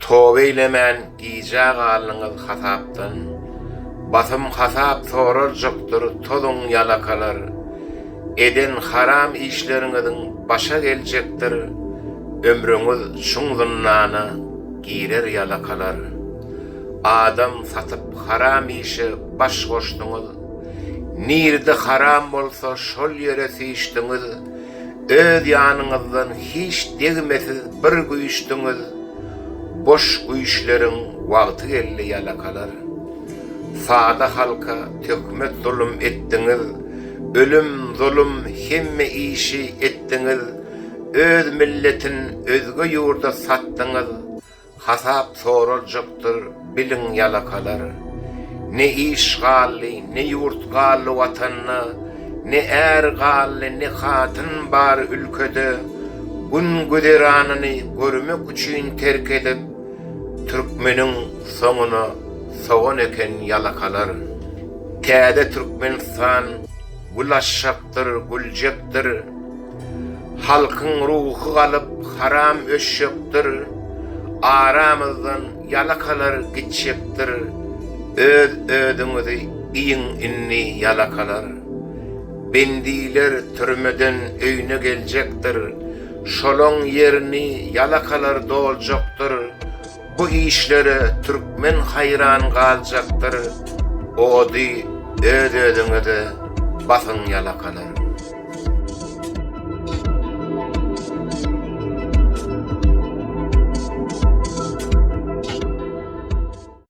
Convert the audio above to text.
Tövbe eylemen giyjak alyňyz hasapdan. Basym hasap sorarjykdyr tolun yalakalar. Eden haram işleriňiziň başa geljekdir. Ömrüňiz şuňdunlana girer yalakalar. Adam satyp haram işi baş goşdyňyz. Nirde haram bolsa şol ýere siýişdiňiz. Öz ýanyňyzdan hiç degmesiz bir güýüşdiňiz. Boş güýüşleriň wagty geldi yalakalar. Sada halka tökmet zulüm etdiňiz. Ölüm, zulüm hemme işi etdiňiz. Öz milletin özge ýurda satdyňyz. Hasap soruljakdyr biliň yalakalar. Ne işgali, ne yurtgali watanna, ne ergali, ne hatyn bar ülkede, gün güderanyny görmek üçin terk edip, Türkmeniň soňuna soğan eken yalakalar. Täze Türkmenistan gulaşşakdyr, güljekdir. Halkyň ruhy galyp haram öşekdir. Aramyzdan yalakalar gitjekdir. Öz ödüňizi iň inni yalakalar. Bendiler türmeden öýüne geljekdir. Şoloň yerini yalakalar doljakdyr. Bu işlere Türkmen hayran galjakdyr. Odi öz ödüňizi basyn yalakalar.